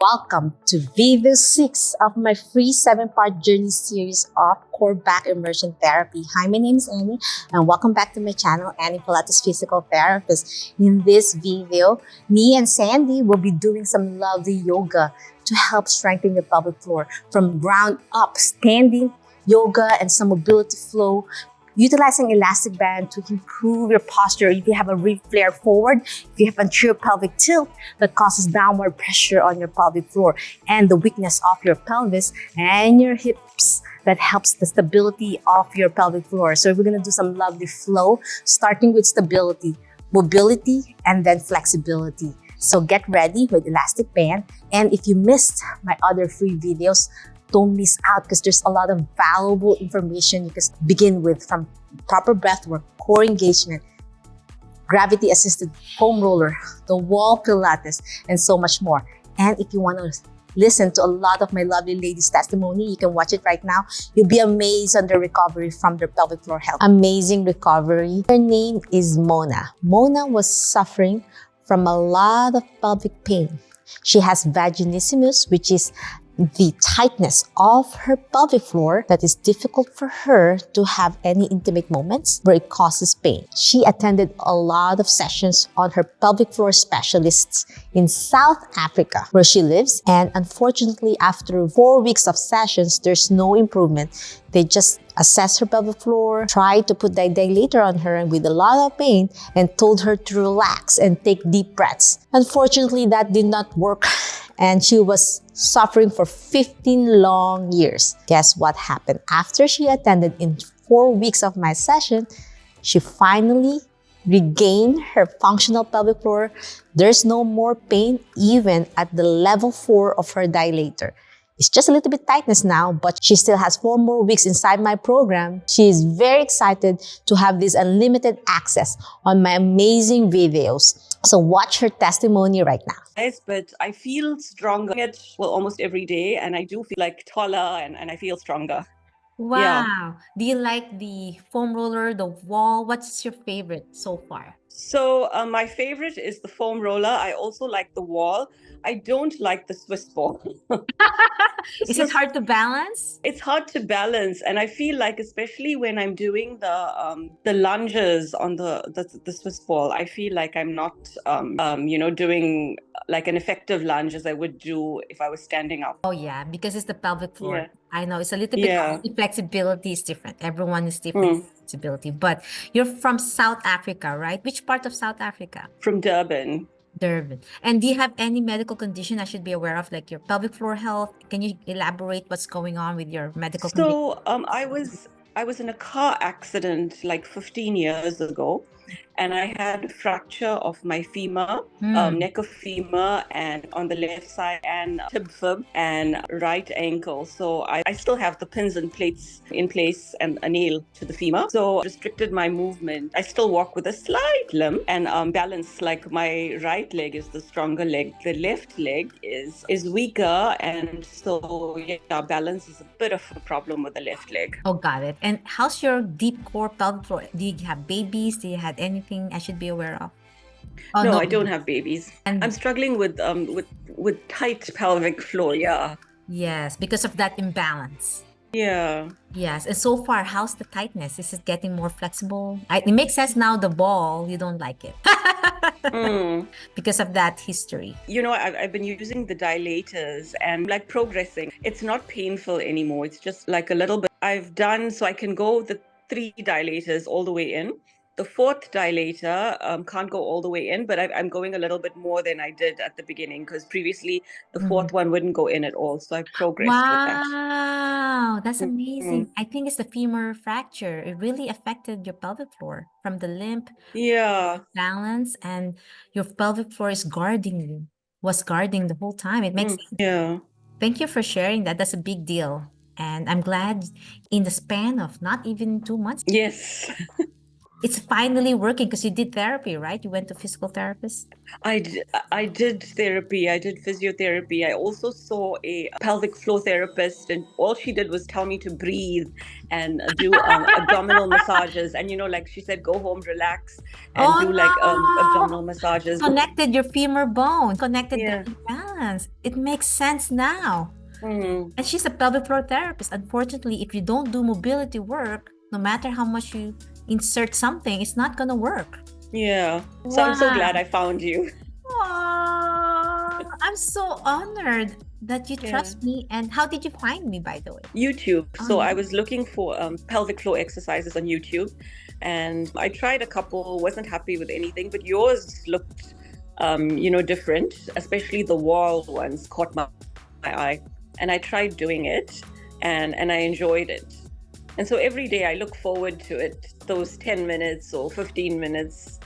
Welcome to video 6 of my free 7-part journey series of core back immersion therapy. Hi, my name is Annie and welcome back to my channel, Annie Pilates Physical Therapist. In this video, me and Sandy will be doing some lovely yoga to help strengthen your pelvic floor from ground up, standing yoga and some mobility flow, utilizing elastic band to improve your posture. If you have a rib flare forward, if you have anterior pelvic tilt that causes downward pressure on your pelvic floor and the weakness of your pelvis and your hips, that helps the stability of your pelvic floor. So we're gonna do some lovely flow, starting with stability, mobility, and then flexibility. So get ready with elastic band. And if you missed my other free videos, don't miss out because there's a lot of valuable information you can begin with, from proper breath work, core engagement, gravity assisted foam roller, the wall Pilates, and so much more. And if you want to listen to a lot of my lovely ladies' testimony, you can watch it right now. You'll be amazed on their recovery from their pelvic floor health. Amazing recovery. Her name is Mona. Mona was suffering from a lot of pelvic pain. She has vaginismus, which is the tightness of her pelvic floor that is difficult for her to have any intimate moments where it causes pain. She attended a lot of sessions on her pelvic floor specialists in South Africa, where she lives. And unfortunately, after 4 weeks of sessions, there's no improvement. They just assessed her pelvic floor, tried to put the dilator on her and with a lot of pain, and told her to relax and take deep breaths. Unfortunately, that did not work, and she was suffering for 15 long years. Guess what happened? After she attended in 4 weeks of my session, she finally regained her functional pelvic floor. There's no more pain even at the level 4 of her dilator. It's just a little bit tightness now, but she still has 4 more weeks inside my program. She is very excited to have this unlimited access on my amazing videos. So watch her testimony right now. Yes, but I feel stronger almost every day, and I do feel like taller and I feel stronger. Wow. Yeah. Do you like the foam roller, the wall? What's your favorite so far? So my favorite is the foam roller. I also like the wall. I don't like the Swiss ball. Is it hard to balance? It's hard to balance, and I feel like, especially when I'm doing the lunges on the Swiss ball, I feel like I'm not doing like an effective lunge as I would do if I was standing up. Oh yeah, because it's the pelvic floor. Yeah. I know it's a little bit Yeah. the flexibility is different. Everyone is different flexibility. But you're from South Africa, right? Which part of South Africa? From Durban. Durban. And do you have any medical condition I should be aware of, like your pelvic floor health? Can you elaborate what's going on with your medical condition? So I was in a car accident like 15 years ago, and I had a fracture of my femur, neck of femur, and on the left side, and tib fib and right ankle. So I still have the pins and plates in place and a nail to the femur. So restricted my movement. I still walk with a slight limp and balance. Like my right leg is the stronger leg. The left leg is weaker, and so yeah, balance is a bit of a problem with the left leg. Oh, got it. And how's your deep core pelvic floor? Do you have babies? Do you have anything I should be aware of? Oh, no, I don't have babies. And I'm struggling with tight pelvic floor. Yeah. yes, because of that imbalance. Yeah. Yes. And so far, how's the tightness? Is it getting more flexible? It makes sense now. The ball, you don't like it because of that history. You know, I've been using the dilators and like progressing. It's not painful anymore. It's just like a little bit. I've done so I can go the 3 dilators all the way in. The 4th dilator can't go all the way in, but I'm going a little bit more than I did at the beginning, because previously the 4th one wouldn't go in at all. So I've progressed with that. Wow, that's amazing. I think it's the femur fracture. It really affected your pelvic floor from the limp, Yeah. balance, and your pelvic floor is guarding you, was guarding the whole time. It makes sense. Yeah. Thank you for sharing that. That's a big deal. And I'm glad in the span of not even 2 months. Yes. It's finally working because you did therapy, right? You went to physical therapist. I did therapy. I did physiotherapy. I also saw a pelvic floor therapist, and all she did was tell me to breathe and do abdominal massages. And like she said, go home, relax, and Oh do like no! abdominal massages. Connected your femur bone, connected Yeah. the imbalance. It makes sense now. Mm. And she's a pelvic floor therapist. Unfortunately, if you don't do mobility work, no matter how much you insert something, it's not gonna work. Yeah. So I'm so glad I found you. Aww, I'm so honored that you trust me. And how did you find me, by the way? YouTube. So I was looking for pelvic floor exercises on YouTube, and I tried a couple, wasn't happy with anything, but yours looked, different, especially the wall ones caught my eye, and I tried doing it, and I enjoyed it. And so every day I look forward to it, those 10 minutes or 15 minutes.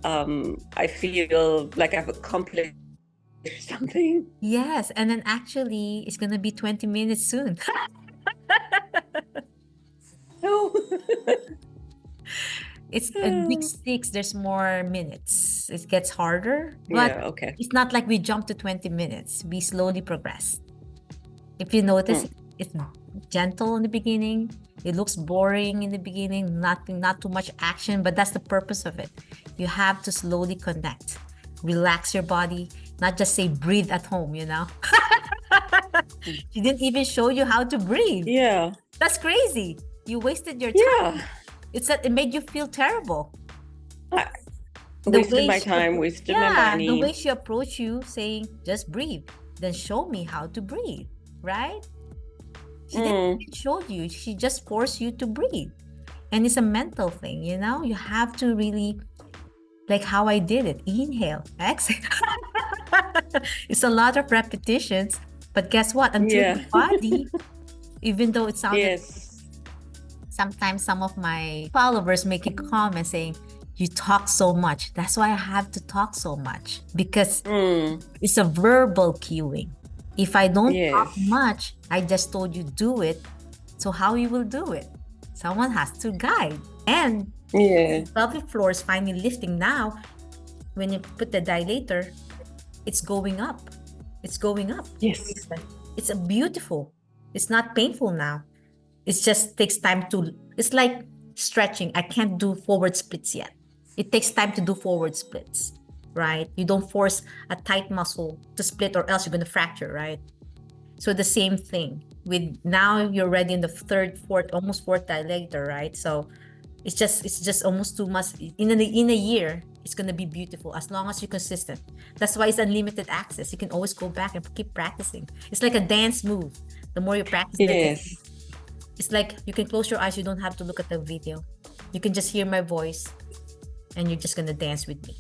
I feel like I've accomplished something. Yes, and then actually it's gonna be 20 minutes soon. No. It's in week 6, there's more minutes. It gets harder, but Yeah, okay. it's not like we jump to 20 minutes. We slowly progress. If you notice, it's gentle in the beginning. It looks boring in the beginning, not too much action, but that's the purpose of it. You have to slowly connect, relax your body, not just say breathe at home, She didn't even show you how to breathe. Yeah. That's crazy. You wasted your time. Yeah. It made you feel terrible. Wasted my time, wasted my money. The way she approached you saying, just breathe, then show me how to breathe, right? She didn't even show you. She just forced you to breathe. And it's a mental thing, You have to really, like how I did it, inhale, exhale. It's a lot of repetitions, but guess what? Until the body, even though it sounded... Sometimes some of my followers make a comment saying, you talk so much. That's why I have to talk so much, because it's a verbal cueing. If I don't talk much, I just told you do it. So how you will do it? Someone has to guide. And pelvic floor is finally lifting now. When you put the dilator, it's going up. It's going up. Yes. It's a beautiful. It's not painful now. It just takes time it's like stretching. I can't do forward splits yet. It takes time to do forward splits, right? You don't force a tight muscle to split or else you're going to fracture, right? So the same thing with now you're ready in the third, almost fourth dilator, right? So it's just almost 2 months. In a year, it's going to be beautiful as long as you're consistent. That's why it's unlimited access. You can always go back and keep practicing. It's like a dance move. The more you practice, it's like you can close your eyes. You don't have to look at the video. You can just hear my voice and you're just going to dance with me.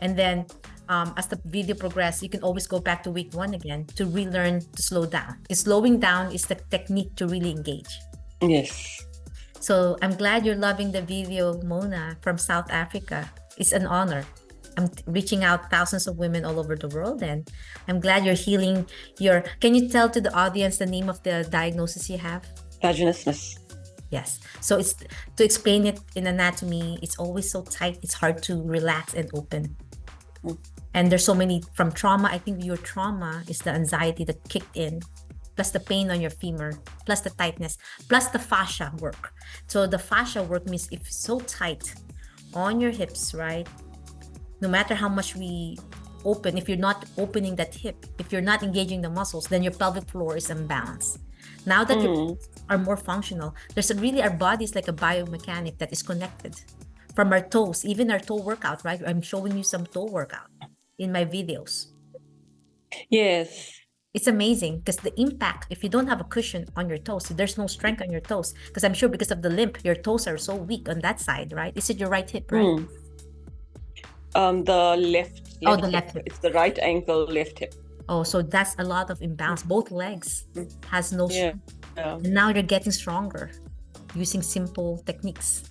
And then as the video progresses, you can always go back to week 1 again to relearn to slow down. Slowing down is the technique to really engage. Yes. So I'm glad you're loving the video, Mona, from South Africa. It's an honor. I'm reaching out thousands of women all over the world, and I'm glad you're healing Can you tell to the audience the name of the diagnosis you have? Vaginismus. Yes. So it's to explain it in anatomy, it's always so tight. It's hard to relax and open. And there's so many from trauma. I think your trauma is the anxiety that kicked in, plus the pain on your femur, plus the tightness, plus the fascia work. So the fascia work means if it's so tight on your hips, right? No matter how much we open, if you're not opening that hip, if you're not engaging the muscles, then your pelvic floor is imbalanced. Now that your are more functional, our body is like a biomechanic that is connected from our toes, even our toe workout, right? I'm showing you some toe workout in my videos. Yes. It's amazing because the impact, if you don't have a cushion on your toes, there's no strength on your toes, because I'm sure because of the limp, your toes are so weak on that side, right? Is it your right hip, right? The left the left hip. It's the right ankle, left hip. Oh, so that's a lot of imbalance. Both legs has no strength. Yeah. And now you're getting stronger using simple techniques.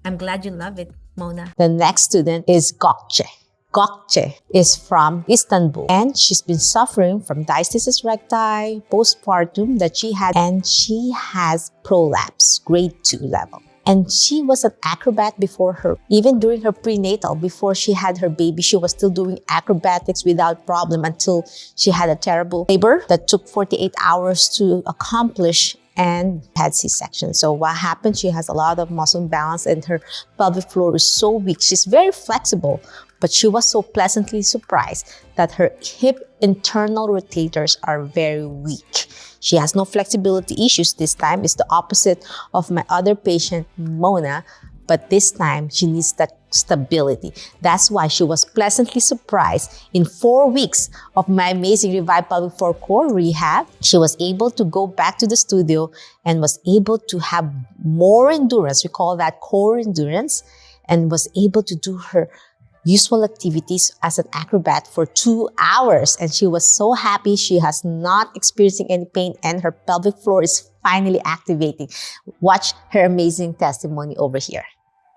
I'm glad you love it, Mona. The next student is Gökçe. Gökçe is from Istanbul, and she's been suffering from diastasis recti, postpartum that she had, and she has prolapse, grade 2 level. And she was an acrobat before her. Even during her prenatal, before she had her baby, she was still doing acrobatics without problem until she had a terrible labor that took 48 hours to accomplish and had C-section. So what happened? She has a lot of muscle imbalance and her pelvic floor is so weak. She's very flexible, but she was so pleasantly surprised that her hip internal rotators are very weak. She has no flexibility issues this time. It's the opposite of my other patient, Mona, but this time she needs that stability. That's why she was pleasantly surprised. In 4 weeks of my amazing Revive Pelvic Floor Core rehab, she was able to go back to the studio and was able to have more endurance. We call that core endurance, and was able to do her usual activities as an acrobat for 2 hours. And she was so happy. She has not experiencing any pain and her pelvic floor is finally activating. Watch her amazing testimony over here.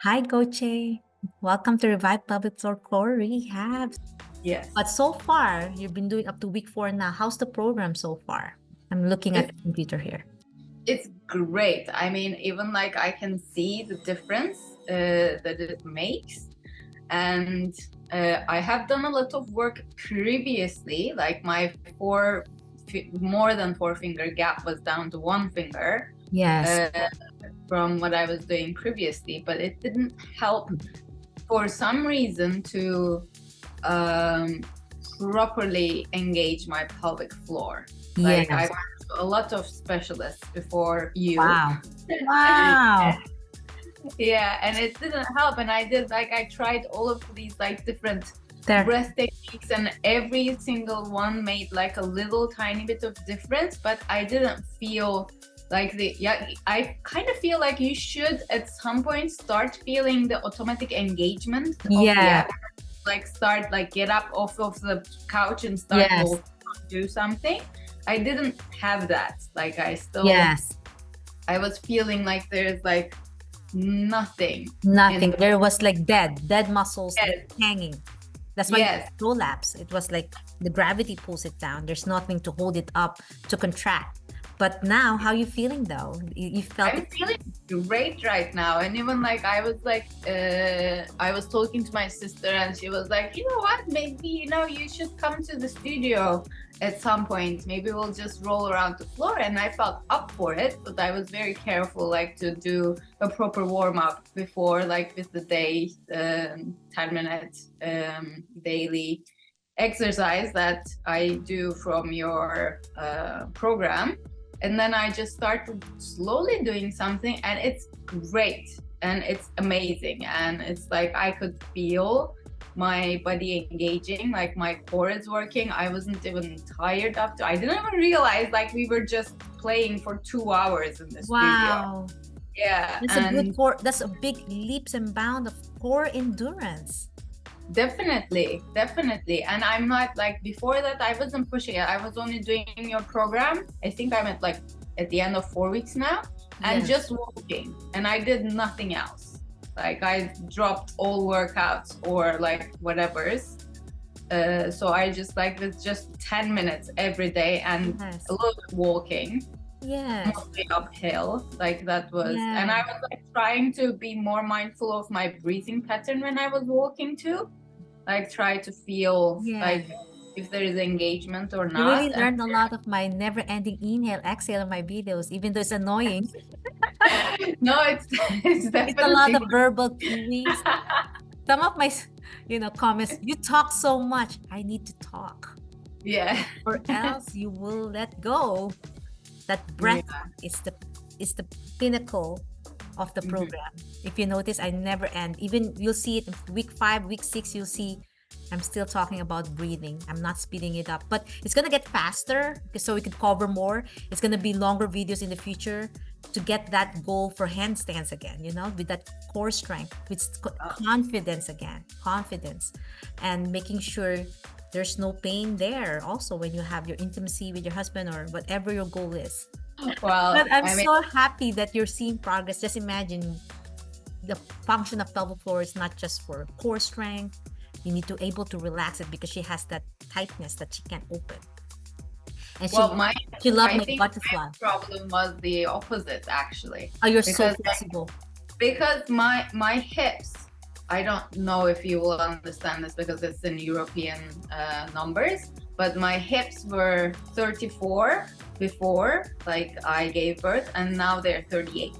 Hi, Gökçe. Welcome to Revive Pelvic Floor Core Rehab. Yes. But so far, you've been doing up to week 4 now. How's the program so far? I'm looking at the computer here. It's great. I mean, even like I can see the difference that it makes. And I have done a lot of work previously, like my more than 4 finger gap was down to 1 finger. Yes. From what I was doing previously, but it didn't help for some reason to properly engage my pelvic floor. Like Yes. I went to a lot of specialists before you. Wow. Wow. Yeah, and it didn't help. And I tried all of these like different There. breath techniques, and every single one made like a little tiny bit of difference, but I didn't feel like I kind of feel like you should at some point start feeling the automatic engagement of the Yeah. app. Like start like get up off of the couch and start Yes. do something. I didn't have that. Like I still Yes. I was feeling like there's like nothing. Nothing. There was like dead muscles Yes. hanging. That's why Yes. it prolapse. It was like the gravity pulls it down. There's nothing to hold it up to contract. But now, how you feeling though? You felt I'm feeling great right now. And even like I was talking to my sister and she was like, you know what, maybe you should come to the studio at some point. Maybe we'll just roll around the floor. And I felt up for it, but I was very careful like to do a proper warm-up before, like with the day 10-minute daily exercise that I do from your program. And then I just started slowly doing something, and it's great and it's amazing. And it's like I could feel my body engaging, like my core is working. I wasn't even tired after. I didn't even realize like we were just playing for 2 hours in the studio. wow. Yeah, That's a good core. That's a big leaps and bound of core endurance. Definitely. And I'm not like before that I wasn't pushing it. I was only doing your program. I think I'm at like at the end of 4 weeks now, and Yes. just walking, and I did nothing else. Like I dropped all workouts or like whatever's. So I just like it's just 10 minutes every day and Yes. a little bit walking, Yes. mostly uphill. Like that was, and Yeah. I was like trying to be more mindful of my breathing pattern when I was walking too. Like try to feel Yeah. like if there is engagement or You not. really learned a lot of my never-ending inhale, exhale in my videos, even though it's annoying. No, it's definitely It's a lot of verbal cues. Some of my, comments, you talk so much. I need to talk, yeah. or else you will let go. That breath is the pinnacle of the program. If you notice, I never end. Even you'll see it in week 5, week 6, you'll see I'm still talking about breathing. I'm not speeding it up, but it's gonna get faster so we could cover more. It's gonna be longer videos in the future to get that goal for handstands again, with that core strength, with confidence again, and making sure there's no pain there also when you have your intimacy with your husband or whatever your goal is. Well, But I'm so happy that you're seeing progress. Just imagine the function of pelvic floor is not just for core strength. You need to able to relax it because she has that tightness that she can't open. And she loved I my think butterfly. my problem was the opposite actually. Oh, you're so because, like, flexible. because my hips, I don't know if you will understand this because it's in European numbers, but my hips were 34 before like I gave birth, and now they're 38.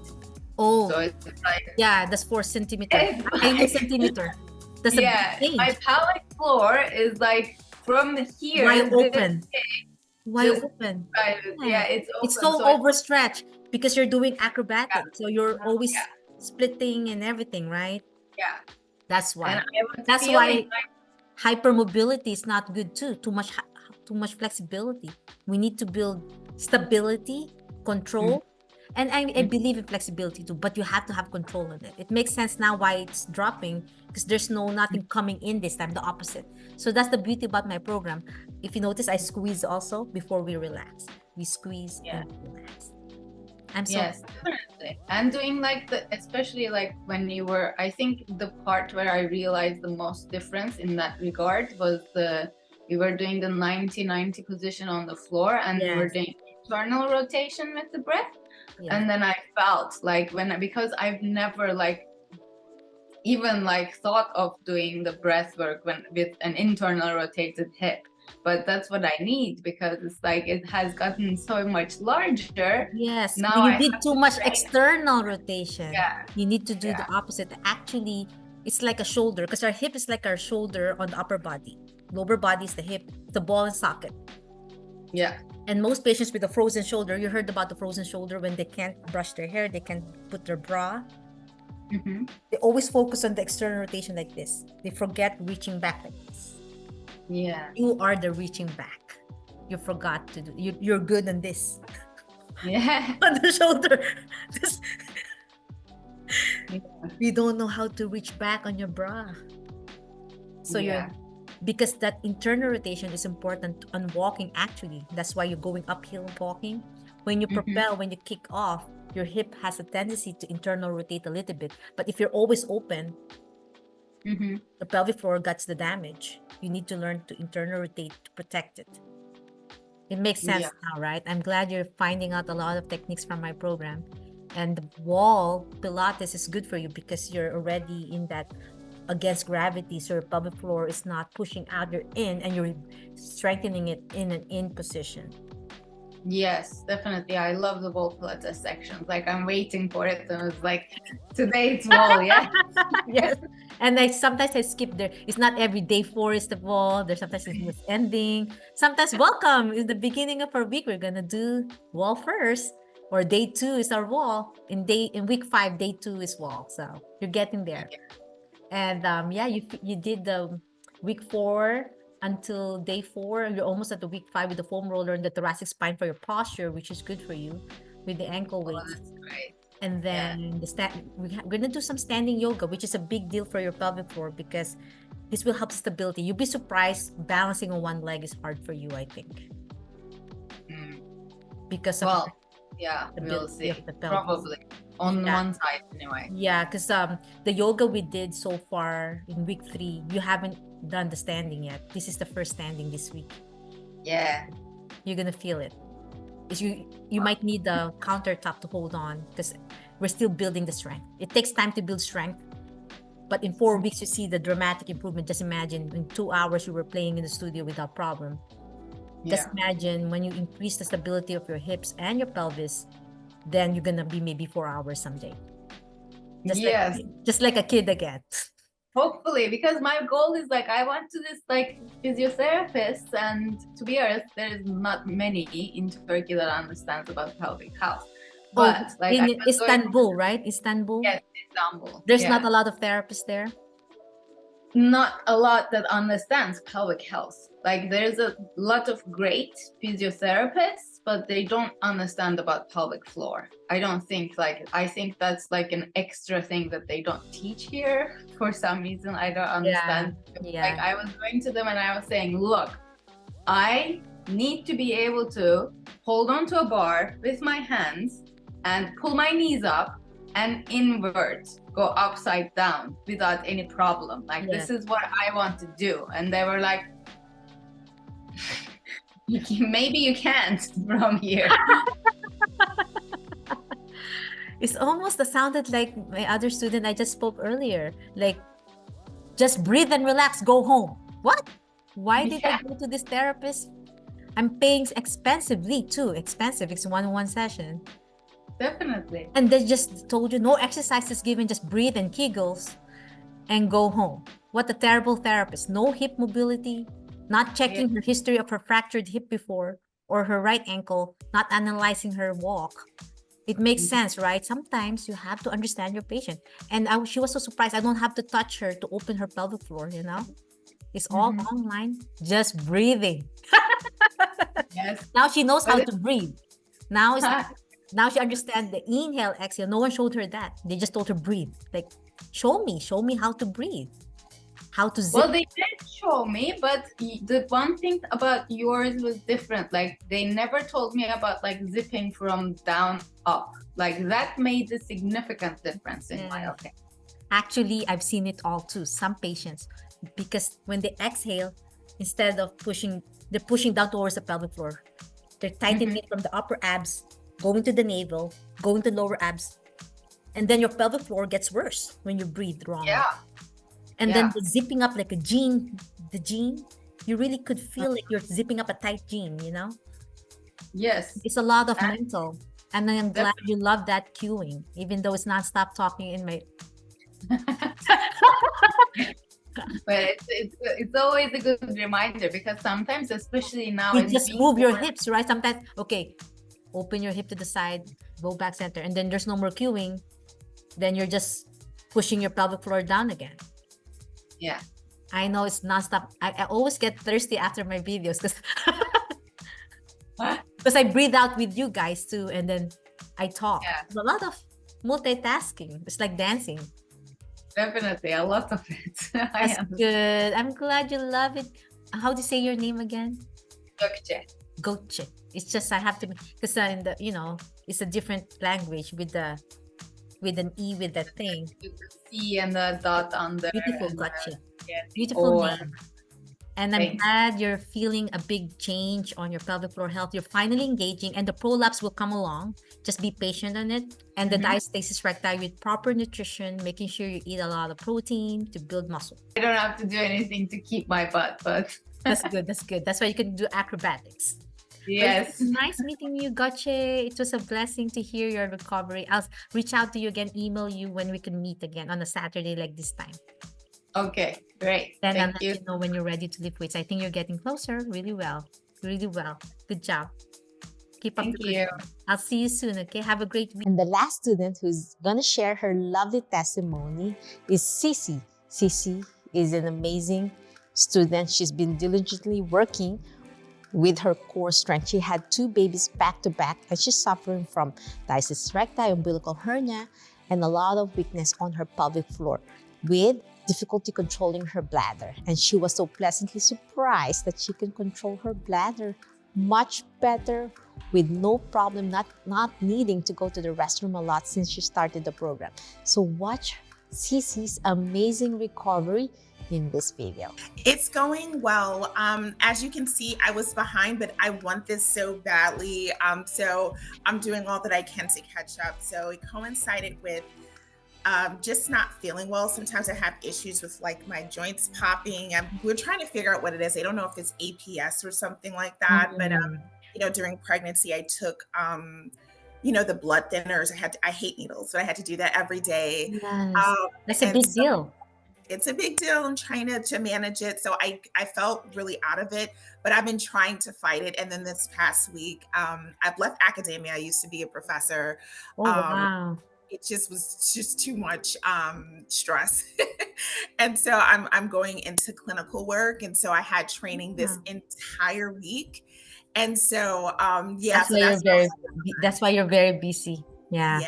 Oh, So it's like, yeah, that's 4 centimeter. It's I know like- centimeter. That's a yeah, big my change. pelvic floor is like from here. Wide this open. big, Wide just open. right, yeah, it's open. It's so overstretched because you're doing acrobatics. So you're always Yeah. splitting and everything, right? Yeah. That's And why. I was That's feeling why like, hypermobility is not good too. Too much flexibility. We need to build stability, control. And I believe in flexibility too, but you have to have control of it. It makes sense now why it's dropping, because there's nothing coming in this time, the opposite. So that's the beauty about my program. If you notice, I squeeze also before we relax. We squeeze and relax. I'm so yes, definitely. And doing like especially like when you were, I think the part where I realized the most difference in that regard was we were doing the 90-90 position on the floor, and we were Yes. doing internal rotation with the breath. Yeah. And then I felt like because I've never like even like thought of doing the breath work with an internal rotated hip, but that's what I need, because it's like it has gotten so much larger. Yes, Now when I you did have too to much train. external rotation, Yeah. you need to do Yeah. the opposite. Actually, it's like a shoulder, because our hip is like our shoulder on the upper body. Lower body is the hip, the ball and socket. Yeah. And most patients with a frozen shoulder, you heard about the frozen shoulder when they can't brush their hair, they can't put their bra. Mm-hmm. They always focus on the external rotation like this. They forget reaching back like this. Yeah. You are the reaching back. You forgot to do. You're good on this. Yeah. On the shoulder. Yeah. You don't know how to reach back on your bra. So Yeah. because that internal rotation is important on walking actually. That's why you're going uphill walking. When you propel, when you kick off, your hip has a tendency to internal rotate a little bit. But if you're always open, the pelvic floor gets the damage. You need to learn to internal rotate to protect it. It makes sense now, right? I'm glad you're finding out a lot of techniques from my program. And the wall Pilates is good for you because you're already in that against gravity. So your pelvic floor is not pushing out, you're in, and you're strengthening it in an in position. Yes, definitely. I love the wall Pilates sections. Like I'm waiting for it. And it's like, today it's wall, yeah. Yes. And sometimes I skip there. It's not every day 4 is the wall. There's sometimes it's ending. Sometimes welcome in the beginning of our week. We're gonna do wall first, or day 2 is our wall. In week 5, day 2 is wall. So you're getting there. And you did the week 4 until day 4. You're almost at the week 5 with the foam roller and the thoracic spine for your posture, which is good for you with the ankle weights. That's great. And then we're gonna do some standing yoga, which is a big deal for your pelvic floor because this will help stability. You'll be surprised balancing on one leg is hard for you, I think. Because of we'll see. the pelvis. Probably on one side anyway. Yeah, because the yoga we did so far in week 3, you haven't done the standing yet. This is the first standing this week. Yeah. You're gonna feel it. You might need the countertop to hold on because we're still building the strength. It takes time to build strength, but in 4 weeks you see the dramatic improvement. Just imagine in 2 hours you were playing in the studio without problem. Just imagine when you increase the stability of your hips and your pelvis, then you're gonna be maybe 4 hours someday. Just like a kid again. Hopefully, because my goal is like I want to this like physiotherapists, and to be honest, there is not many in Turkey that understands about pelvic health. But like in Istanbul, right? Istanbul. Yes, Istanbul. There's not a lot of therapists there. Not a lot that understands pelvic health. Like there's a lot of great physiotherapists, but they don't understand about pelvic floor. I think that's like an extra thing that they don't teach here for some reason. I don't understand. Yeah. Like I was going to them and I was saying, look, I need to be able to hold onto a bar with my hands and pull my knees up and invert, go upside down without any problem. Like this is what I want to do. And they were like, maybe you can't from here. It's almost sounded like my other student I just spoke earlier. Like, just breathe and relax, go home. What? Why did I go to this therapist? I'm paying expensively too. Expensive. It's one-on-one session. Definitely. And they just told you no exercises given, just breathe and Kegels and go home. What a terrible therapist. No hip mobility, not checking her history of her fractured hip before or her right ankle, not analyzing her walk. It makes sense, right? Sometimes you have to understand your patient. And she was so surprised. I don't have to touch her to open her pelvic floor, you know? It's all online, just breathing. Yes. Now she knows how to breathe. Now she understands the inhale, exhale. No one showed her that. They just told her breathe. Like, show me how to breathe. How to zip. Well, they did show me, but the one thing about yours was different. Like, they never told me about like zipping from down up. Like, that made a significant difference in my opinion. Actually, I've seen it all too. Some patients, because when they exhale, instead of pushing, they're pushing down towards the pelvic floor. They're tightening it from the upper abs, going to the navel, going to lower abs. And then your pelvic floor gets worse when you breathe wrong. Yeah. And then the zipping up like a jean, you really could feel like you're zipping up a tight jean, you know? Yes. It's a lot of mental. And I'm glad you love that cueing, even though it's non-stop talking in my... But it's always a good reminder, because sometimes, especially now, you just move your hips, right? Sometimes, okay, open your hip to the side, go back center, and then there's no more cueing. Then you're just pushing your pelvic floor down again. Yeah. I know it's nonstop. I always get thirsty after my videos because I breathe out with you guys too, and then I talk. Yeah. There's a lot of multitasking. It's like dancing. Definitely, a lot of it. That's good. I'm glad you love it. How do you say your name again? Gökçe. Gökçe. It's just I have to, because in the, it's a different language with an E with that thing. With the C and the dot under. Beautiful, Gökçe. Yeah. Beautiful name. And I'm glad you're feeling a big change on your pelvic floor health. You're finally engaging, and the prolapse will come along. Just be patient on it. And the diastasis recti with proper nutrition, making sure you eat a lot of protein to build muscle. I don't have to do anything to keep my butt, but that's good. That's good. That's why you can do acrobatics. Yes. Nice meeting you, Gökçe. It was a blessing to hear your recovery. I'll reach out to you again, email you when we can meet again on a Saturday like this time. Okay, great. Then Thank I'll let you know when you're ready to lift weights. I think you're getting closer. Really well. Really well. Good job. Keep up the good work. I'll see you soon, okay? Have a great week. And the last student who's going to share her lovely testimony is CeCe. CeCe is an amazing student. She's been diligently working with her core strength. She had 2 babies back to back, and she's suffering from diastasis recti, umbilical hernia, and a lot of weakness on her pelvic floor with difficulty controlling her bladder. And she was so pleasantly surprised that she can control her bladder much better with no problem, not needing to go to the restroom a lot since she started the program. So watch CeCe's amazing recovery in this video. It's going well. As you can see, I was behind, but I want this so badly. So I'm doing all that I can to catch up. So it coincided with just not feeling well. Sometimes I have issues with like my joints popping. We're trying to figure out what it is. I don't know if it's APS or something like that, but during pregnancy, I took the blood thinners. I hate needles, but I had to do that every day. Yes. That's a big deal. It's a big deal. I'm trying to manage it. So I felt really out of it, but I've been trying to fight it. And then this past week, I've left academia. I used to be a professor. Oh, wow. It was just too much stress. And so I'm going into clinical work. And so I had training this entire week. And so, that's why you're very busy. Yeah,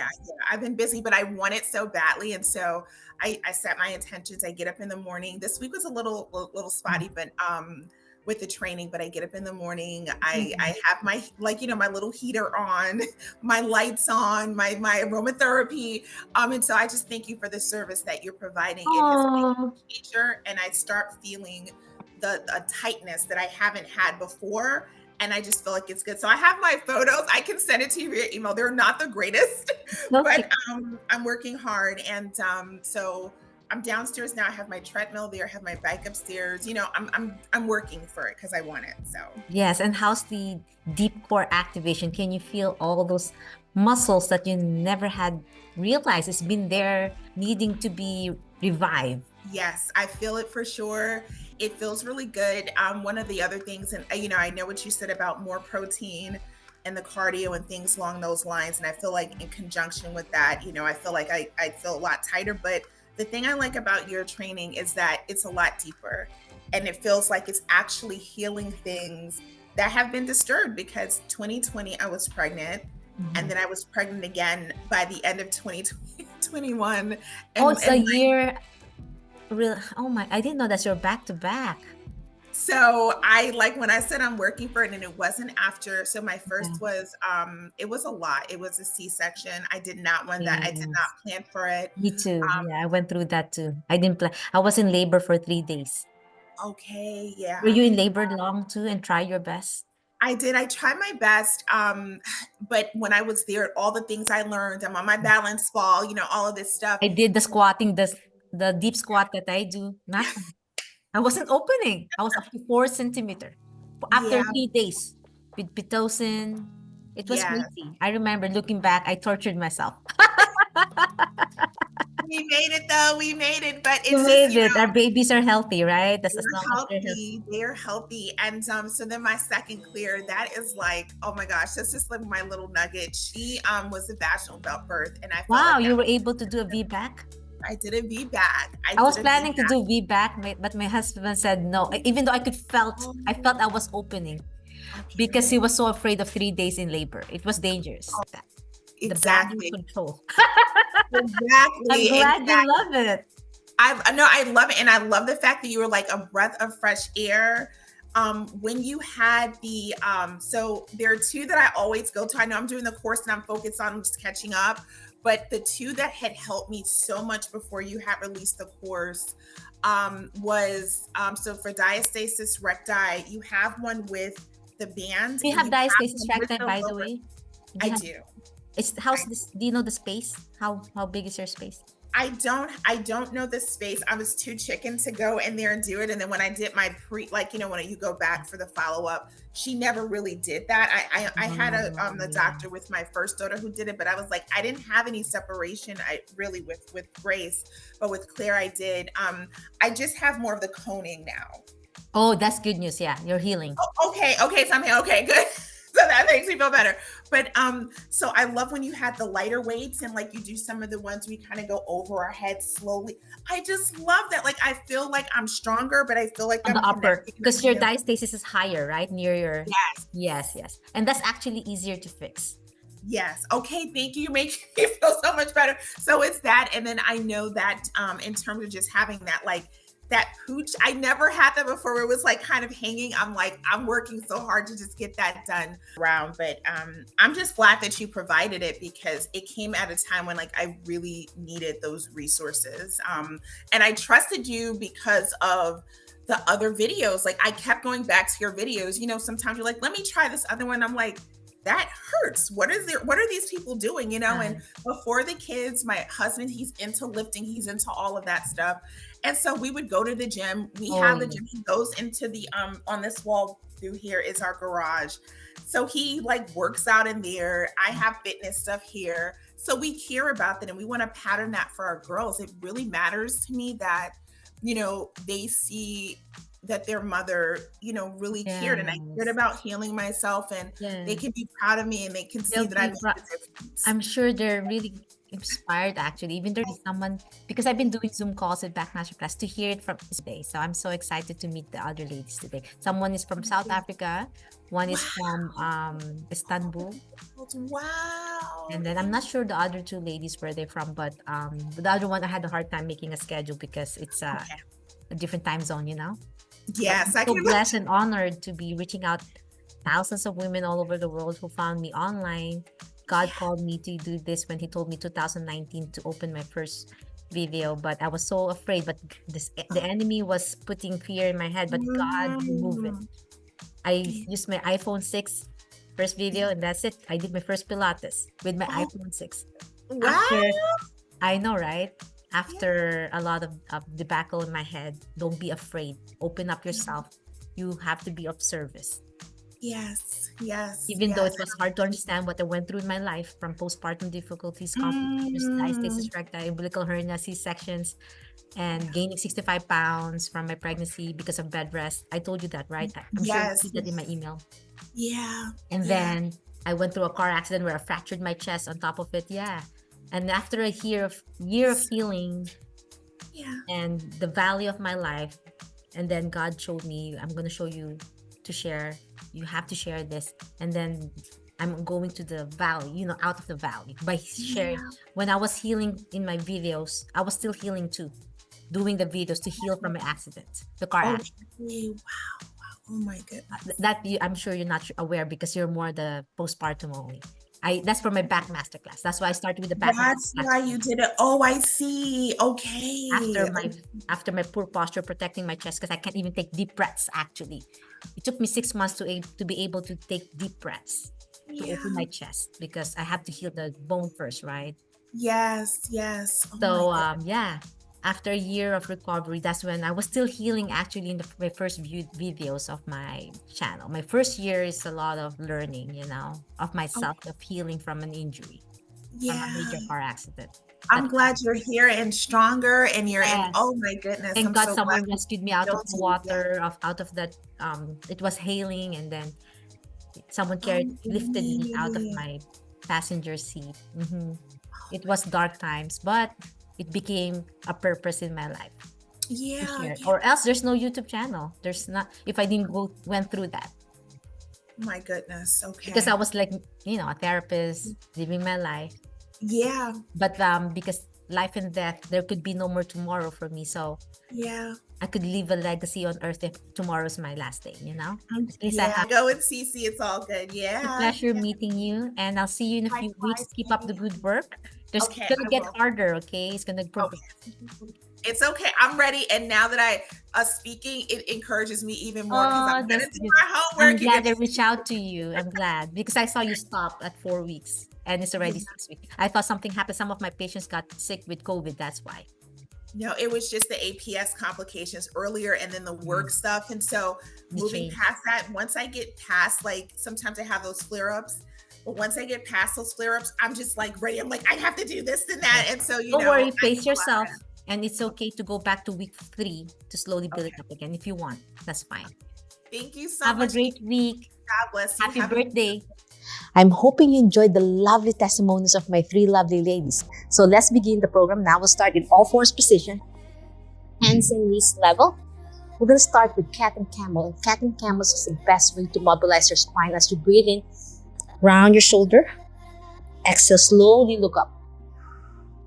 I've been busy, but I want it so badly. And so I set my intentions. I get up in the morning. This week was a little spotty, but with the training, but I get up in the morning. I have my, my little heater on, my lights on, my aromatherapy. And so I just thank you for the service that you're providing. It has been a teacher, and I start feeling a tightness that I haven't had before. and I just feel like it's good. So I have my photos. I can send it to you via email. They're not the greatest, Okay. but I'm working hard. And so I'm downstairs now. I have my treadmill there. I have my bike upstairs. You know, I'm working for it because I want it. So Yes, and how's the deep core activation? Can you feel all those muscles that you never had realized it's been there needing to be revived? yes, I feel it for sure. It feels really good. One of the other things, and you know, I know what you said about more protein and the cardio and things along those lines. And I feel like in conjunction with that, you know, I feel like I feel a lot tighter. But the thing I like about your training is that it's a lot deeper, and it feels like it's actually healing things that have been disturbed, because 2020 I was pregnant, and then I was pregnant again by the end of 2021. Oh, it's a year. Oh my, I didn't know that you're back to back. So I, like when I said I'm working for it, and it wasn't after. So my first was it was a lot. It was a C-section. I did not want that. I did not plan for it. Me too. Yeah, I went through that too. I didn't plan. I was in labor for 3 days. Okay, yeah. Were you in labor long too and try your best? I did. I tried my best. But when I was there, all the things I learned, I'm on my balance ball, you know, all of this stuff. I did the squatting, the deep squat that I do. Nothing. I wasn't opening. I was up to 4 centimeter after Yeah. 3 days with Pitocin. It was Yes. crazy. I remember looking back, I tortured myself. We made it though. We made it. But it's You just, made you it. know, Our babies are healthy, right? That's as they're long as they're healthy. healthy. They're healthy. And so then my second clear, that is like, oh my gosh, that's just like my little nugget. She was a vaginal belt birth, and I felt Wow, like you were able to do a V-back? I did a V-back. I was planning to do V-back, but my husband said no. Even though I felt I was opening because he was so afraid of 3 days in labor. It was dangerous. The bladder Exactly. control. Exactly. I'm glad you love it. I love it. And I love the fact that you were like a breath of fresh air. When you had the so there are 2 that I always go to. I know I'm doing the course and I'm focused on just catching up, but the 2 that had helped me so much before you had released the course was so for diastasis recti, you have one with the band. Do you have diastasis recti, by the way? I do. How's this? Do you know the space? How big is your space? I don't know the space. I was too chicken to go in there and do it. And then when I did my like, you know, when you go back for the follow-up, she never really did that. I had the doctor with my first daughter who did it, but I was like, I didn't have any separation. I really with Grace, but with Claire I did. I just have more of the coning now. Oh, that's good news. Yeah, you're healing. Oh, okay. So I'm here. Okay, good. So that makes me feel better. But so I love when you had the lighter weights, and like you do some of the ones we kind of go over our heads slowly. I just love that. Like I feel like I'm stronger, but I feel like On I'm the upper, connecting because your with you. diastasis is higher, right? Near your yes. And that's actually easier to fix. Yes. Okay. Thank you. You make me feel so much better. So it's that. And then I know that in terms of just having that, like that pooch, I never had that before where it was like kind of hanging. I'm like, I'm working so hard to just get that done around. But I'm just glad that you provided it, because it came at a time when like I really needed those resources. And I trusted you because of the other videos. Like I kept going back to your videos. You know, sometimes you're like, let me try this other one. I'm like, that hurts. What are these people doing? You know, and before the kids, my husband, he's into lifting, he's into all of that stuff. And so we would go to the gym. We have the gym. He goes into the on this wall through here is our garage. So he like works out in there. I have fitness stuff here. So we care about that, and we want to pattern that for our girls. It really matters to me that, you know, they see that their mother, you know, really cared, and I cared about healing myself, and they can be proud of me, and they can see that I made a difference. I'm sure they're really inspired, actually. Even there's someone, because I've been doing Zoom calls with Back Masterclass to hear it from today. So I'm so excited to meet the other ladies today. Someone is from South Africa, one is from Istanbul. Wow. And then I'm not sure the other 2 ladies where they're from, but the other one I had a hard time making a schedule because it's a different time zone, you know? Yes, I'm so blessed and honored to be reaching out thousands of women all over the world who found me online. God called me to do this when he told me 2019 to open my first video, but I was so afraid. But the enemy was putting fear in my head, but God removed it. I used my iPhone 6 first video, and that's it. I did my first Pilates with my Oh. iPhone 6. Wow. After, I know, right? After a lot of debacle in my head, don't be afraid. Open up yourself. You have to be of service. Yes. Yes. Even though yes. it was hard to understand what I went through in my life, from postpartum difficulties, complications, diastasis recti, umbilical hernia, C-sections, and gaining 65 pounds from my pregnancy because of bed rest. I told you that, right? I'm sure you Yes. see that in my email. Yeah. And Yeah. then I went through a car accident where I fractured my chest on top of it. Yeah. And after a year of healing Yeah. and the valley of my life, and then God showed me, I'm going to show you to share. You have to share this. And then I'm going to the valley, out of the valley by sharing. Yeah. When I was healing in my videos, I was still healing too, doing the videos to heal from my accident, the car accident. Okay. Wow. Oh my goodness. I'm sure you're not aware because you're more the postpartum only. That's for my back masterclass. That's why I started with the back. That's why you did it. Oh, I see. Okay. After my poor posture, protecting my chest, because I can't even take deep breaths. Actually, it took me 6 months to be able to take deep breaths to open my chest, because I have to heal the bone first, right? Yes. Yes. Oh So my goodness. yeah, after a year of recovery, that's when I was still healing. Actually, in my first viewed videos of my channel, my first year is a lot of learning, of myself, of healing from an injury, from a major car accident. I'm glad you're here and stronger, and you're in. Oh my goodness. Thank I'm God so someone glad. rescued me out of the Guilty, water, out of that. It was hailing, and then someone lifted me out of my passenger seat. It was dark times, but it became a purpose in my life. Yeah. Or else there's no YouTube channel. There's not, if I didn't went through that. My goodness. Okay. Because I was like, a therapist, living my life. Yeah. But because life and death, there could be no more tomorrow for me. So Yeah. I could leave a legacy on earth if tomorrow's my last day, At least I Yeah. have. Go and CeCe. It's all good. Yeah. It's a pleasure meeting you, and I'll see you in a few weeks. Keep up the good work. It's Okay, gonna I get will. harder, okay? It's gonna progress. It's okay. I'm ready. And now that speaking, it encourages me even more because I'm gonna that's do good. my homework. I'm glad I reached out to you. I'm glad because I saw you stop at 4 weeks and it's already 6 weeks. I thought something happened. Some of my patients got sick with COVID. That's why. No, it was just the APS complications earlier and then the work stuff. And so moving past that, once I get past, like sometimes I have those flare-ups, but once I get past those flare-ups, I'm just like ready. I'm like, I have to do this and that. And so, don't worry, pace yourself. And it's okay to go back to week 3 to slowly build it up again if you want. That's fine. Thank you so much. Have a great week. God bless you. Happy birthday. I'm hoping you enjoyed the lovely testimonies of my 3 lovely ladies. So let's begin the program now. We'll start in all fours position. Hands and knees level. We're going to start with cat and camel. And cat and camel is the best way to mobilize your spine as you breathe in. Round your shoulder. Exhale, slowly look up.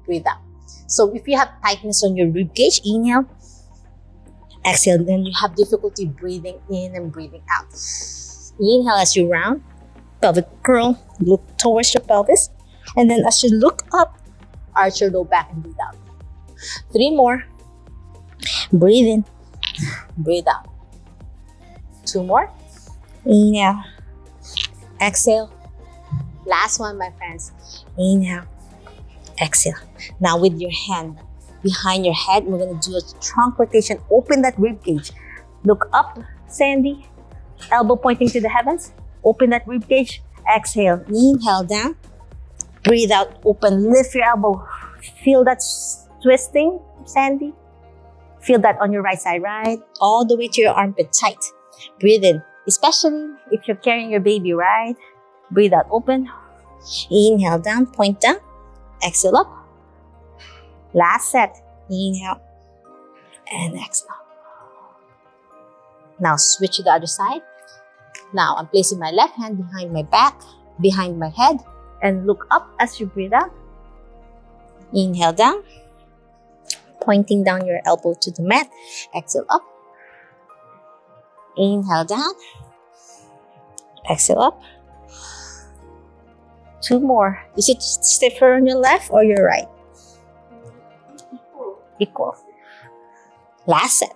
Breathe out. So if you have tightness on your rib cage, inhale. Exhale, then you have difficulty breathing in and breathing out. Inhale as you round. Pelvic curl, look towards your pelvis. And then as you look up, arch your low back and breathe out. 3 more. Breathe in, breathe out. 2 more. Inhale. Exhale. Last one, my friends. Inhale. Exhale. Now with your hand behind your head, we're going to do a trunk rotation. Open that rib cage. Look up, Sandy. Elbow pointing to the heavens. Open that rib cage. Exhale. Inhale down. Breathe out. Open. Lift your elbow. Feel that twisting, Sandy. Feel that on your right side, right? All the way to your armpit, tight. Breathe in. Especially if you're carrying your baby, right? Breathe out. Open. Inhale down. Point down. Exhale up. Last set. Inhale. And exhale. Now switch to the other side. Now I'm placing my left hand behind my back, behind my head, and look up as you breathe out. Inhale down, pointing down your elbow to the mat. Exhale up. Inhale down. Exhale up. 2 more. Is it stiffer on your left or your right? Equal. Last set.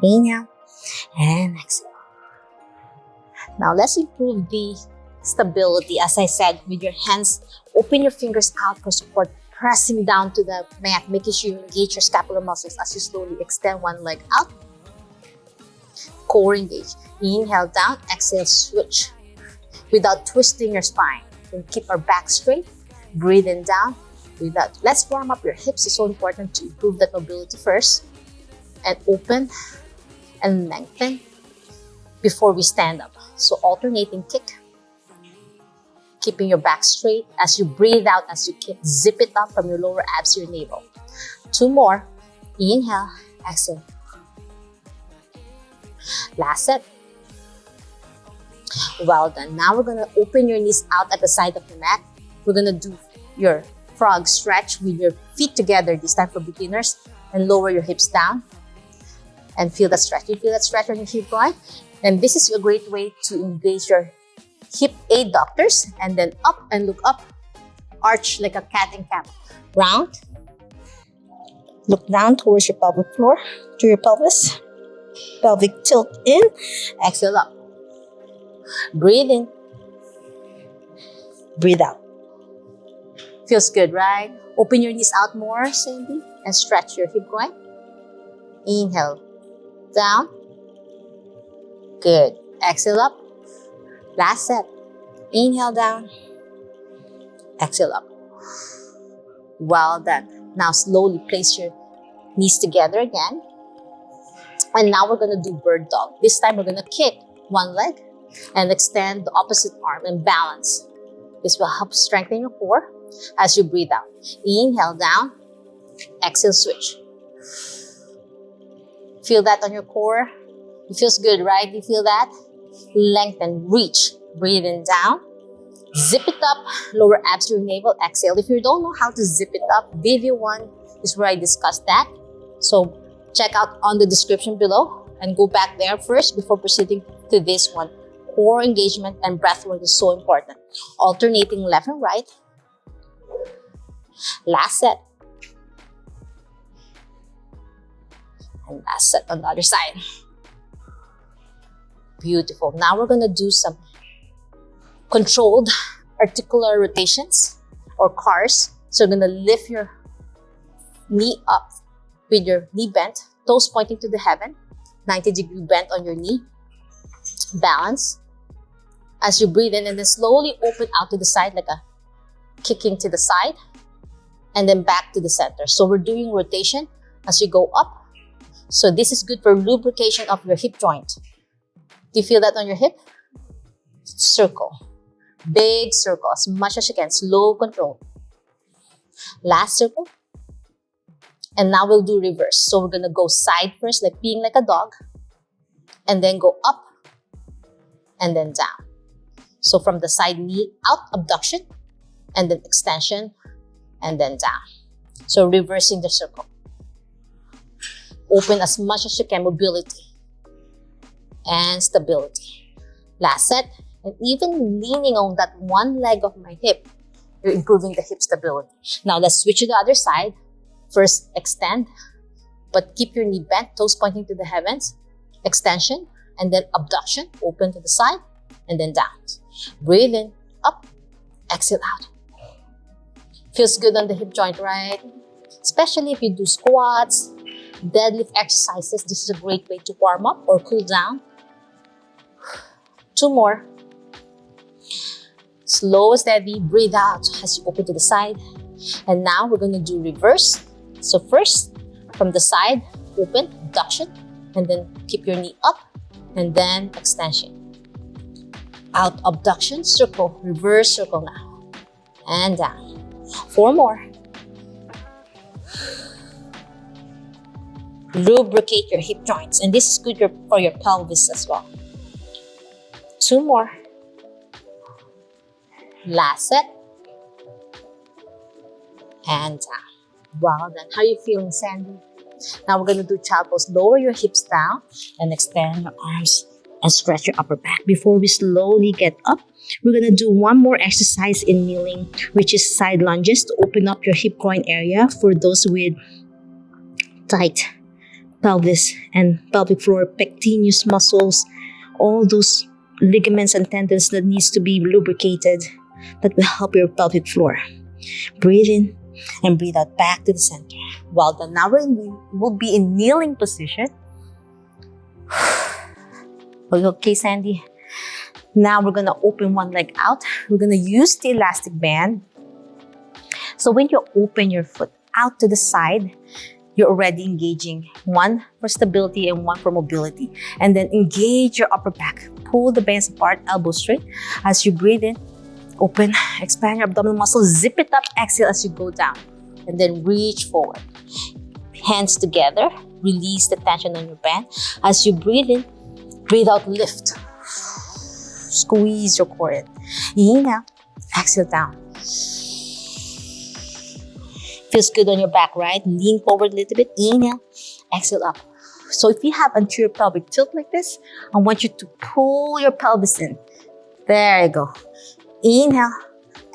Inhale and exhale. Now let's improve the stability. As I said, with your hands, open your fingers out for support, pressing down to the mat, making sure you engage your scapular muscles as you slowly extend one leg out. Core engage. Inhale down, exhale, switch. Without twisting your spine. Then keep our back straight. Breathe in down. Without. Let's warm up your hips. It's so important to improve that mobility first. And open and lengthen before we stand up. So alternating kick. Keeping your back straight as you breathe out, as you kick. Zip it up from your lower abs to your navel. 2 more. Inhale, exhale. Last set. Well done. Now we're going to open your knees out at the side of the mat. We're going to do your frog stretch with your feet together, this time for beginners, and lower your hips down. And feel that stretch. You feel that stretch on your hip joint? And this is a great way to engage your hip adductors, and then up and look up. Arch like a cat and cow. Round. Look down towards your pelvic floor, to your pelvis. Pelvic tilt in. Exhale up. Breathe in. Breathe out. Feels good, right? Open your knees out more, Sandy, and stretch your hip joint. Inhale. Down. Good. Exhale up. Last set. Inhale down. Exhale up. Well done. Now slowly place your knees together again. And now we're going to do bird dog. This time we're going to kick one leg and extend the opposite arm and balance. This will help strengthen your core as you breathe out. Inhale down. Exhale, switch. Feel that on your core? It feels good, right? You feel that? Lengthen, reach. Breathe in down. Zip it up. Lower abs to your navel. Exhale. If you don't know how to zip it up, video 1 is where I discussed that. So check out on the description below and go back there first before proceeding to this one. Core engagement and breath work is so important. Alternating left and right. Last set. And last set on the other side. Beautiful. Now we're going to do some controlled articular rotations or cars. So you're going to lift your knee up with your knee bent, toes pointing to the heaven, 90-degree bend on your knee. Balance as you breathe in, and then slowly open out to the side like a kicking to the side, and then back to the center. So we're doing rotation as you go up. So this is good for lubrication of your hip joint. Do you feel that on your hip? Circle. Big circle, as much as you can. Slow control. Last circle. And now we'll do reverse. So we're going to go side first, like being like a dog. And then go up. And then down. So from the side, knee out, abduction. And then extension. And then down. So reversing the circle. Open as much as you can. Mobility. And stability. Last set. And even leaning on that one leg of my hip, you're improving the hip stability. Now let's switch to the other side. First, extend, but keep your knee bent, toes pointing to the heavens. Extension, and then abduction, open to the side, and then down. Breathe in, up, exhale out. Feels good on the hip joint, right? Especially if you do squats, deadlift exercises. This is a great way to warm up or cool down. 2 more. Slow and steady, breathe out as you open to the side. And now we're going to do reverse. So first, from the side, open, abduction, and then keep your knee up, and then extension. Out, abduction, circle, reverse circle now. And down. 4 more. Lubricate your hip joints, and this is good for your pelvis as well. 2 more. Last set. And down. Well done. How are you feeling, Sandy? Now we're going to do child pose. Lower your hips down and extend your arms and stretch your upper back. Before we slowly get up, we're going to do one more exercise in kneeling, which is side lunges to open up your hip groin area for those with tight pelvis and pelvic floor, pectineus muscles. All those ligaments and tendons that needs to be lubricated, that will help your pelvic floor. Breathe in and breathe out back to the center. Well done. Now we'll be in kneeling position. Okay, Sandy. Now we're gonna open one leg out. We're gonna use the elastic band. So when you open your foot out to the side, you're already engaging one for stability and one for mobility. And then engage your upper back. Pull the bands apart, elbow straight. As you breathe in, open, expand your abdominal muscles, zip it up, exhale as you go down. And then reach forward. Hands together, release the tension on your band. As you breathe in, breathe out, lift. Squeeze your core in. Inhale, exhale down. Feels good on your back, right? Lean forward a little bit. Inhale, exhale up. So if you have anterior pelvic tilt like this, I want you to pull your pelvis in. There you go. Inhale,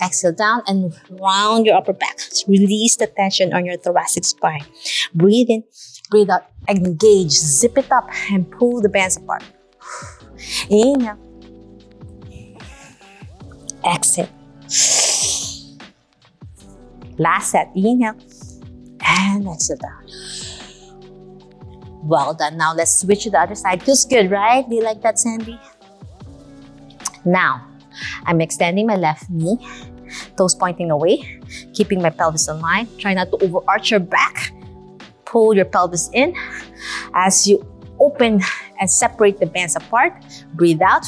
exhale down and round your upper back. Release the tension on your thoracic spine. Breathe in, breathe out, engage, zip it up and pull the bands apart. Inhale, exhale. Last set, inhale and exhale down. Well done. Now let's switch to the other side. Feels good, right? Do you like that, Sandy? Now, I'm extending my left knee, toes pointing away, keeping my pelvis in line. Try not to overarch your back. Pull your pelvis in. As you open and separate the bands apart, breathe out,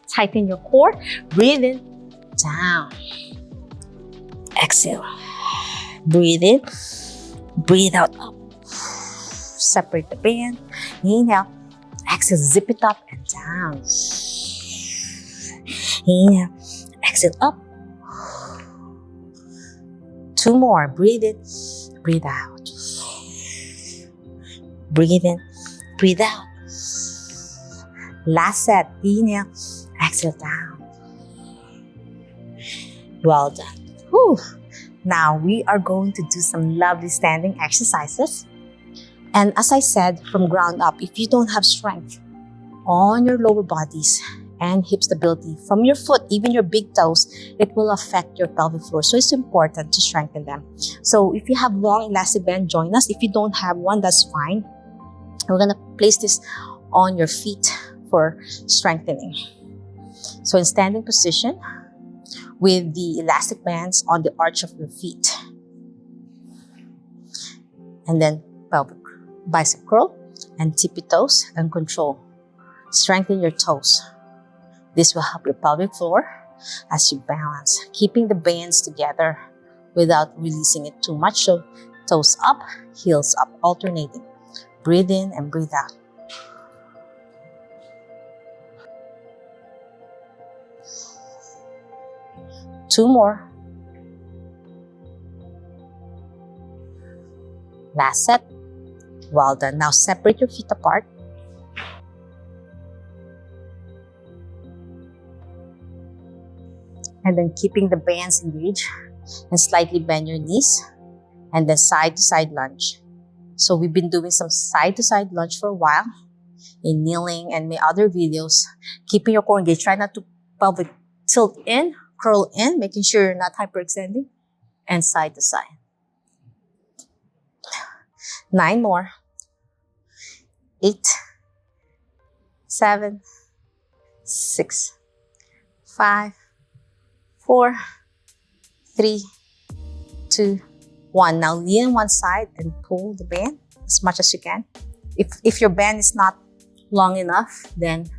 tighten your core. Breathe in, down. Exhale. Breathe in, breathe out, up. Separate the band. Inhale, exhale, zip it up and down. Inhale, exhale, up. 2 more. Breathe in, breathe out. Breathe in, breathe out. Last set. Inhale, exhale, down. Well done. Whew. Now we are going to do some lovely standing exercises. And as I said, from ground up, if you don't have strength on your lower bodies and hip stability from your foot, even your big toes, it will affect your pelvic floor. So it's important to strengthen them. So if you have long elastic band, join us. If you don't have one, that's fine. We're gonna place this on your feet for strengthening. So in standing position, with the elastic bands on the arch of your feet. And then pelvic bicep curl and tippy toes and control. Strengthen your toes. This will help your pelvic floor as you balance, keeping the bands together without releasing it too much. So toes up, heels up, alternating. Breathe in and breathe out. Two more. Last set. Well done. Now separate your feet apart. And then keeping the bands engaged and slightly bend your knees. And then side to side lunge. So we've been doing some side to side lunge for a while in kneeling and my other videos. Keeping your core engaged. Try not to pelvic tilt in. Curl in, making sure you're not hyperextending, and side to side. 9 more. 8, 7, 6, 5, 4, 3, 2, 1. Now lean on one side and pull the band as much as you can. If your band is not long enough, then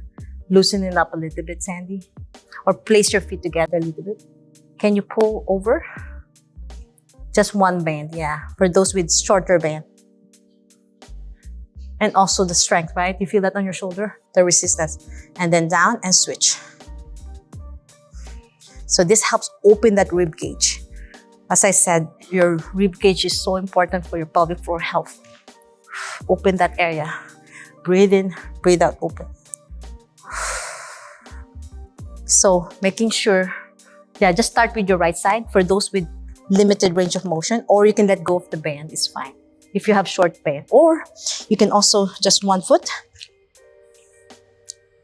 loosen it up a little bit, Sandy. Or place your feet together a little bit. Can you pull over? Just one band, yeah. For those with shorter band. And also the strength, right? You feel that on your shoulder? The resistance. And then down and switch. So this helps open that rib cage. As I said, your rib cage is so important for your pelvic floor health. Open that area. Breathe in, breathe out, open. So making sure, just start with your right side for those with limited range of motion, or you can let go of the band, it's fine. If you have short band, or you can also just one foot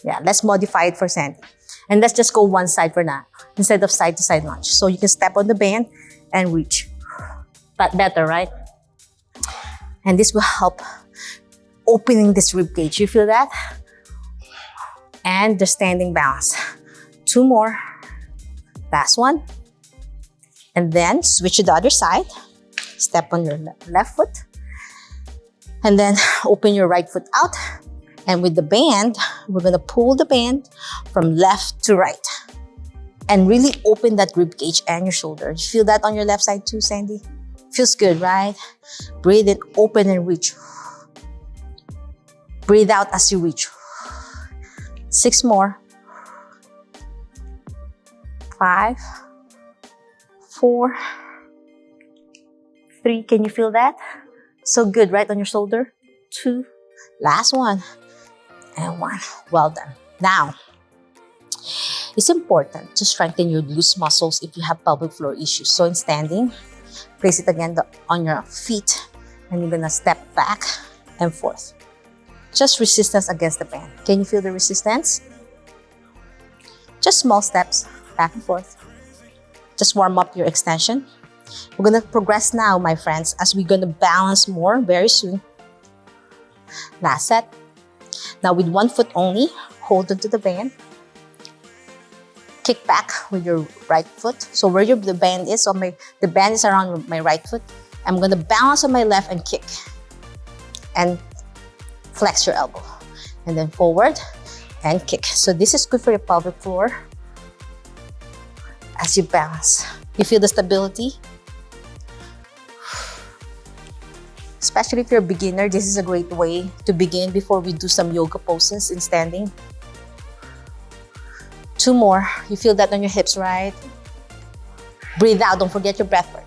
Yeah, let's modify it for Sandy. And let's just go one side for now, instead of side to side lunge. So you can step on the band and reach. But better, right? And this will help opening this rib cage. You feel that? And the standing balance. 2 more. Last one. And then switch to the other side. Step on your left foot. And then open your right foot out. And with the band, we're gonna pull the band from left to right. And really open that rib cage and your shoulder. You feel that on your left side too, Sandy? Feels good, right? Breathe in, open and reach. Breathe out as you reach. 6 more. 5, 4, 3. Can you feel that? So good, right on your shoulder? 2. Last one. And 1. Well done. Now, it's important to strengthen your loose muscles if you have pelvic floor issues. So in standing, place it again on your feet and you're gonna step back and forth. Just resistance against the band. Can you feel the resistance? Just small steps back and forth. Just warm up your extension. We're gonna progress now, my friends, as we're gonna balance more very soon. Last set. Now with 1 foot only, hold onto the band. Kick back with your right foot. So where the band is, the band is around my right foot. I'm gonna balance on my left and kick. And flex your elbow. And then forward and kick. So this is good for your pelvic floor. As you balance, you feel the stability. Especially if you're a beginner, this is a great way to begin before we do some yoga poses in standing. 2 more. You feel that on your hips, right? Breathe out. Don't forget your breath work.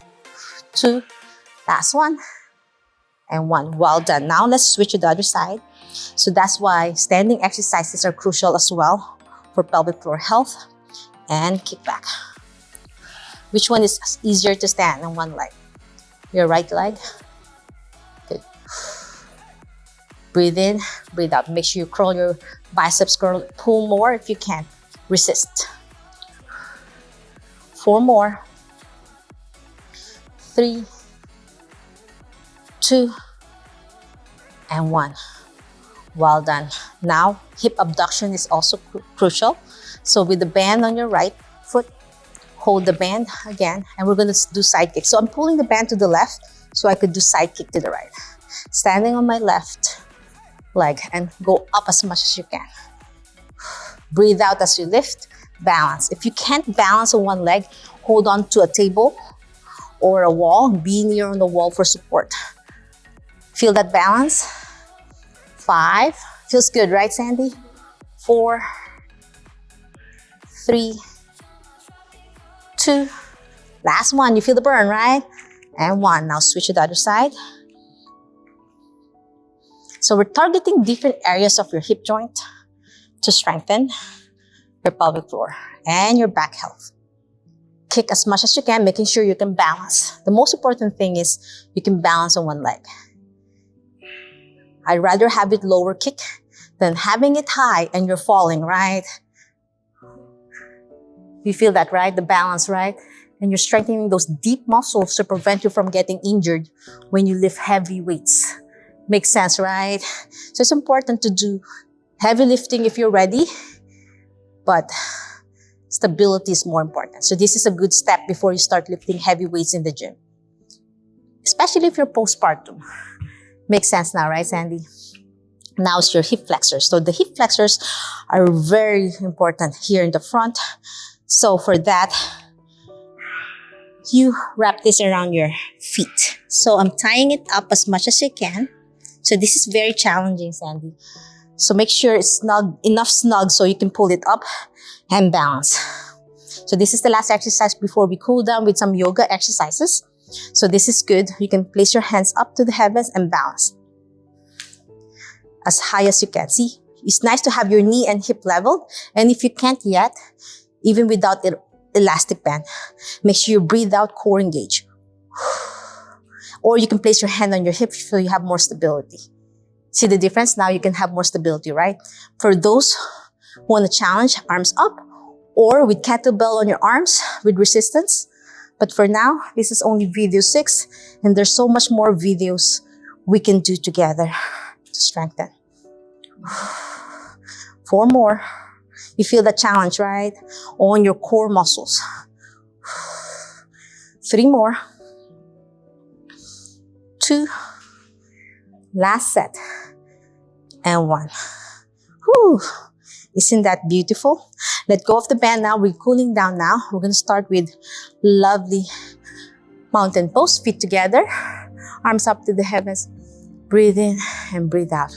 2. Last one. And 1. Well done. Now let's switch to the other side. So that's why standing exercises are crucial as well for pelvic floor health. And kick back. Which one is easier to stand on one leg? Your right leg? Good. Breathe in, breathe out. Make sure you curl your biceps, pull more if you can. Resist. 4 more. 3, 2, and 1. Well done. Now, hip abduction is also crucial. So with the band on your right foot, hold the band again, and we're going to do side kick. So I'm pulling the band to the left so I could do side kick to the right. Standing on my left leg and go up as much as you can. Breathe out as you lift, balance. If you can't balance on one leg, hold on to a table or a wall. Be near on the wall for support. Feel that balance? 5. Feels good, right, Sandy? 4, 3, 2. Last one. You feel the burn, right? And 1. Now switch to the other side. So we're targeting different areas of your hip joint to strengthen your pelvic floor and your back health. Kick as much as you can, making sure you can balance. The most important thing is you can balance on one leg. I'd rather have it lower kick than having it high and you're falling, right? You feel that, right? The balance, right? And you're strengthening those deep muscles to prevent you from getting injured when you lift heavy weights. Makes sense, right? So it's important to do heavy lifting if you're ready, but stability is more important. So this is a good step before you start lifting heavy weights in the gym, especially if you're postpartum. Makes sense now, right, Sandy? Now it's your hip flexors. So the hip flexors are very important here in the front. So for that, you wrap this around your feet. So I'm tying it up as much as I can. So this is very challenging, Sandy. So make sure it's enough snug so you can pull it up and balance. So this is the last exercise before we cool down with some yoga exercises. So this is good. You can place your hands up to the heavens and balance as high as you can. See, it's nice to have your knee and hip leveled. And if you can't yet, even without elastic band, make sure you breathe out, core engage. Or you can place your hand on your hip so you have more stability. See the difference? Now you can have more stability, right? For those Want to challenge? Arms up, or with kettlebell on your arms with resistance. But for now, this is only video 6, and there's so much more videos we can do together to strengthen. 4 more. You feel the challenge, right? On your core muscles. 3 more. 2. Last set. And 1. Whew. Isn't that beautiful? Let go of the band now. We're cooling down now. We're going to start with lovely mountain pose. Feet together. Arms up to the heavens. Breathe in and breathe out.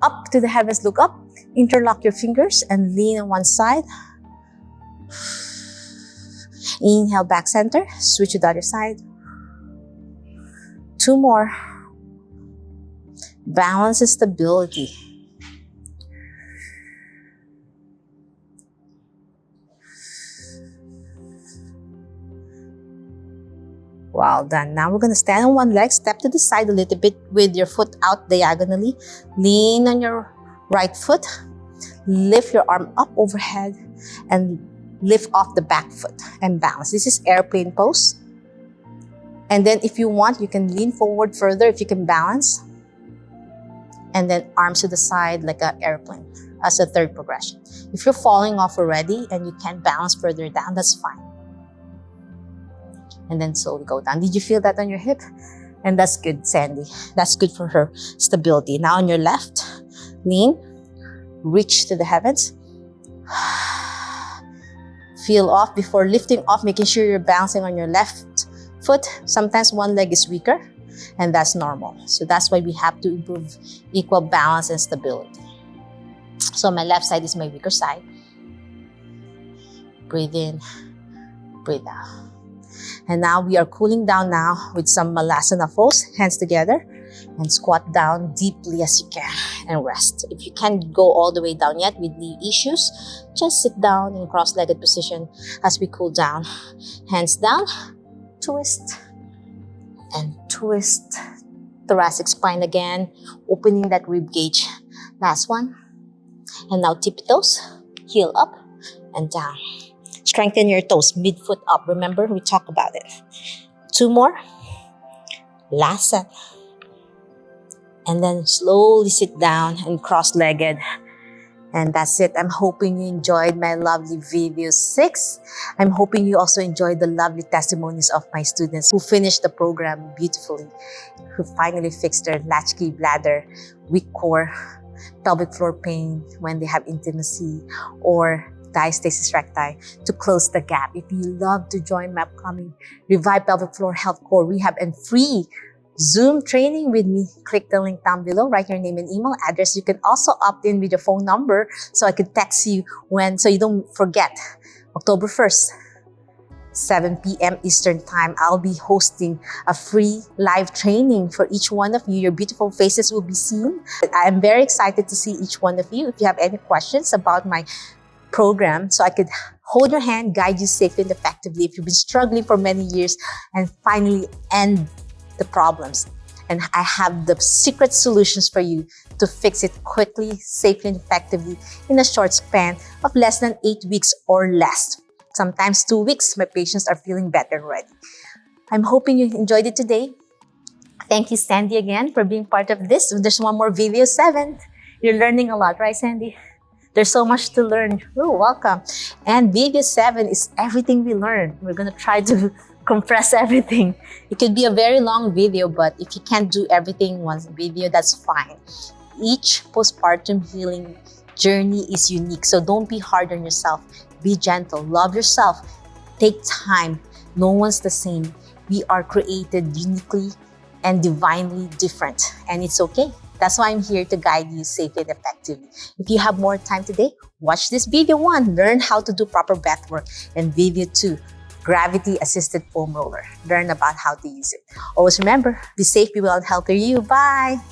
Up to the heavens, look up. Interlock your fingers and lean on one side. Inhale, back center. Switch to the other side. 2 more. Balance and stability. Well done. Now we're going to stand on one leg, step to the side a little bit with your foot out diagonally. Lean on your right foot. Lift your arm up overhead and lift off the back foot and balance. This is airplane pose. And then if you want, you can lean forward further if you can balance. And then arms to the side like an airplane as a third progression. If you're falling off already and you can't balance further down, that's fine. And then slowly go down. Did you feel that on your hip? And that's good, Sandy. That's good for her stability. Now on your left, lean, reach to the heavens. Feel off before lifting off, making sure you're balancing on your left foot. Sometimes one leg is weaker, and that's normal. So that's why we have to improve equal balance and stability. So my left side is my weaker side. Breathe in, breathe out. And now we are cooling down now with some Malasana pose, hands together, and squat down deeply as you can and rest. If you can't go all the way down yet with knee issues, just sit down in cross-legged position as we cool down. Hands down, twist and twist. Thoracic spine again, opening that rib cage. Last one. And now tippy toes, heel up and down. Strengthen your toes, midfoot up. Remember, we talked about it. 2 more. Last set. And then slowly sit down and cross-legged. And that's it. I'm hoping you enjoyed my lovely video 6. I'm hoping you also enjoyed the lovely testimonies of my students who finished the program beautifully, who finally fixed their latchkey bladder, weak core, pelvic floor pain when they have intimacy, or diastasis recti to close the gap. If you love to join my upcoming Revive Pelvic Floor Health Core Rehab and free Zoom training with me, click the link down below, write your name and email address. You can also opt in with your phone number so I can text you so you don't forget. October 1st, 7 p.m. Eastern Time, I'll be hosting a free live training for each one of you. Your beautiful faces will be seen. I am very excited to see each one of you. If you have any questions about my program, so I could hold your hand, guide you safely and effectively if you've been struggling for many years, and finally end the problems. And I have the secret solutions for you to fix it quickly, safely, and effectively in a short span of less than 8 weeks or less. Sometimes 2 weeks, my patients are feeling better already. I'm hoping you enjoyed it today. Thank you, Sandy, again for being part of this. There's one more video 7. You're learning a lot, right, Sandy? There's so much to learn. Oh, welcome. And video 7 is everything we learned. We're going to try to compress everything. It could be a very long video, but if you can't do everything in one video, that's fine. Each postpartum healing journey is unique, so don't be hard on yourself. Be gentle. Love yourself. Take time. No one's the same. We are created uniquely and divinely different, and it's okay. That's why I'm here to guide you safely and effectively. If you have more time today, watch this video 1, learn how to do proper breath work, and video 2, gravity-assisted foam roller. Learn about how to use it. Always remember, be safe, be well, and healthy you. Bye!